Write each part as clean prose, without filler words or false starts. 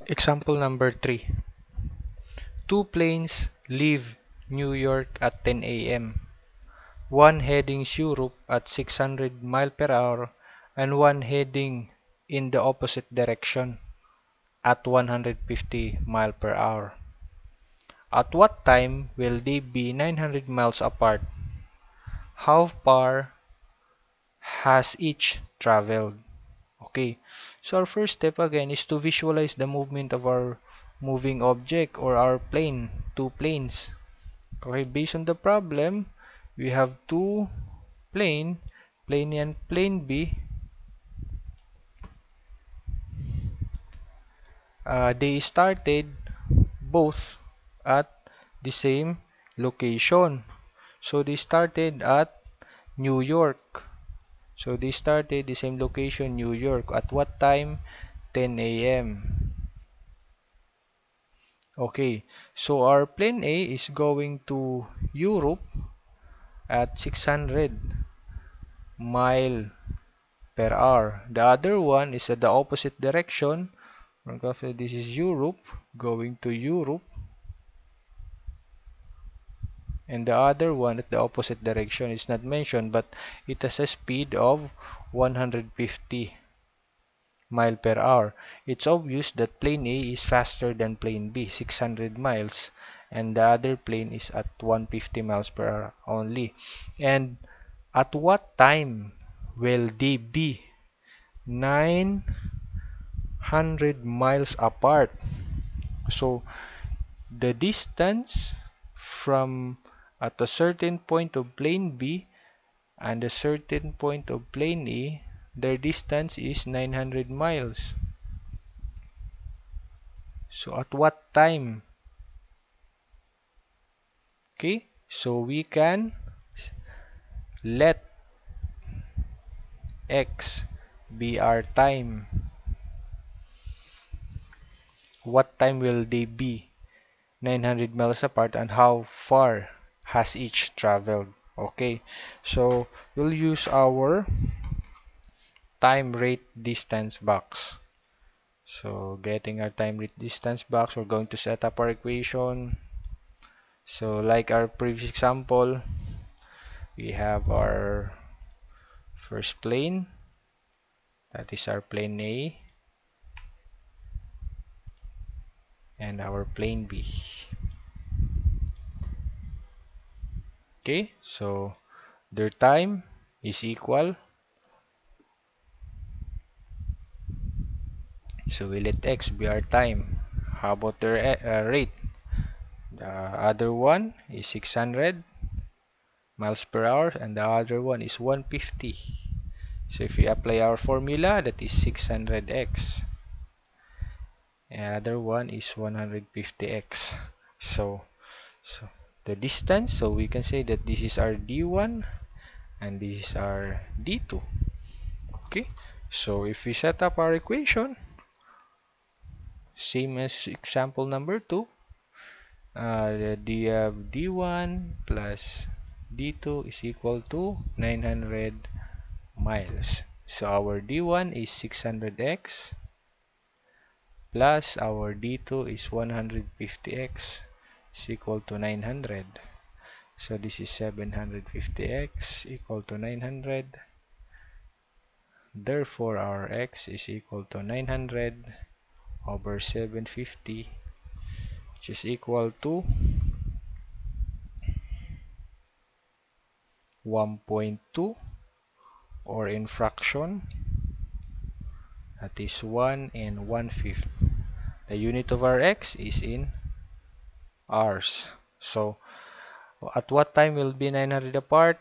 Example number 3. Two planes leave New York at 10 a.m. One heading Europe at 600 mile per hour and one heading in the opposite direction at 150 mile per hour. At what time will they be 900 miles apart? How far has each traveled? Okay, so our first step again is to visualize the movement of our moving object or our plane, two planes. Okay, based on the problem, we have two plane A and plane B. They started both at the same location. So they started at New York. So they started the same location, New York. At what time? 10 a.m. Okay, so our plane A is going to Europe at 600 mile per hour. The other one is at the opposite direction. This is Europe, going to Europe, and the other one at the opposite direction is not mentioned, but it has a speed of 150 mile per hour. It's obvious that plane A is faster than plane B, 600 miles, and the other plane is at 150 miles per hour only. And at what time will they be 900 miles apart? So the distance from at a certain point of plane B and a certain point of plane A, their distance is 900 miles. So at what time? Okay, so we can let x be our time. What time will they be 900 miles apart and how far has each traveled? Okay, so we'll use our time rate distance box. So getting our time rate distance box, we're going to set up our equation. So like our previous example, we have our first plane, that is our plane A, and our plane B. Okay, so their time is equal. So we let x be our time. How about their rate? The other one is 600 miles per hour and the other one is 150. So if we apply our formula, that is 600x. And the other one is 150x. So the distance, so we can say that this is our d1 and this is our d2. Okay, so if we set up our equation, same as example number 2, the d1 plus d2 is equal to 900 miles. So our d1 is 600x plus our d2 is 150x is equal to 900. So this is 750x equal to 900. Therefore our x is equal to 900 over 750, which is equal to 1.2, or in fraction, that is 1 and 1/5. The unit of our x is in hours. So at what time will be 900 apart?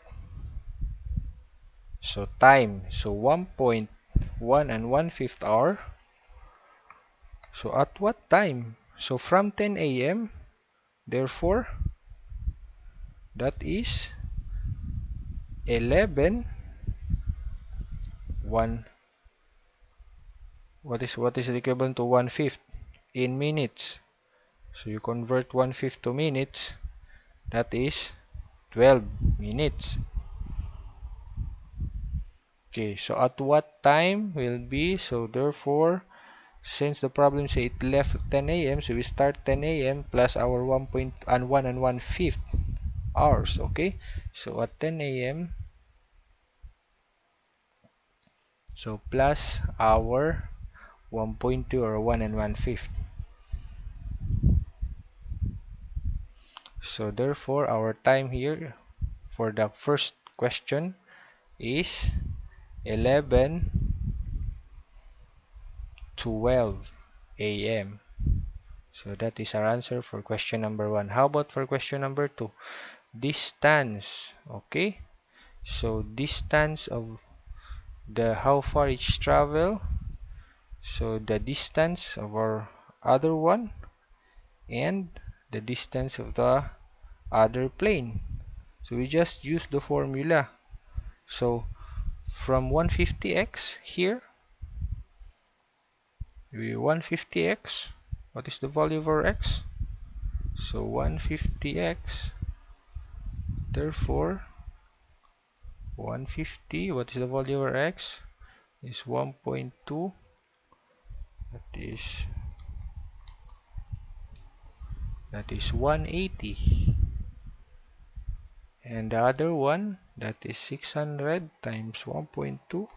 So time, so 1.1 and 1/5 hour. So at what time? So from 10 a.m. Therefore that is 11 1. What is the equivalent to 1/5 in minutes? So you convert 1/5 to minutes, that is 12 minutes. Okay, so at what time will be, so therefore, since the problem say it left at 10 a.m., so we start 10 a.m. plus our 1 and 1/5 hours, okay? So at 10 a.m., so plus our 1.2 or 1 and 1/5. So therefore, our time here for the first question is 11:12 a.m. So that is our answer for question number 1. How about for question number 2? Distance, okay? So distance of the how far each travel, so the distance of our other one and the distance of the other plane. So we just use the formula. So from 150x here, we 150x, what is the value of our x? So 150x, therefore 150, what is the value of our x? Is 1.2, that is 180. And the other one, that is 600 times 1.2,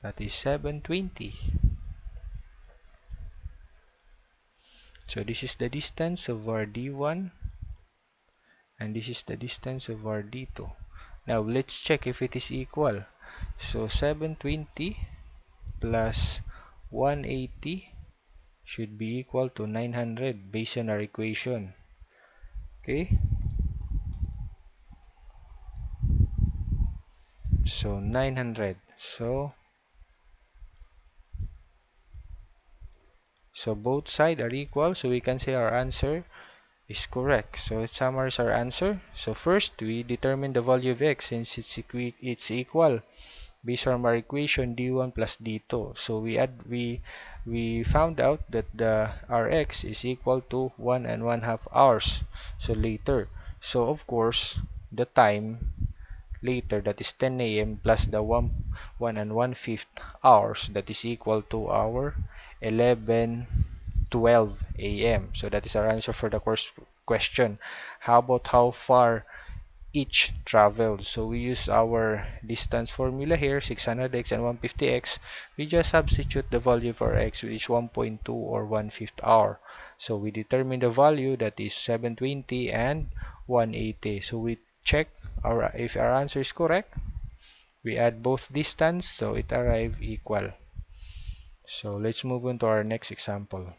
that is 720. So this is the distance of our D1 and this is the distance of our D2. Now let's check if it is equal. So 720 plus 180 should be equal to 900 based on our equation. Okay? So 900. So both sides are equal, so we can say our answer is correct. So let's summarize our answer. So first, we determine the value of x since it's equal based on our equation d1 plus d2. So we found out that the rx is equal to 1 and 1/2 hours. So later, so of course the time later, that is 10 a.m. plus the 1 and 1/5 hours, that is equal to our 11:12 a.m. So that is our answer for the first question. How about how far each traveled? So we use our distance formula here, 600x and 150x. We just substitute the value for x, which is 1.2 or 1/5 hour. So we determine the value, that is 720 and 180. So we check if our answer is correct. We add both distance, so it arrive equal. So let's move on to our next example.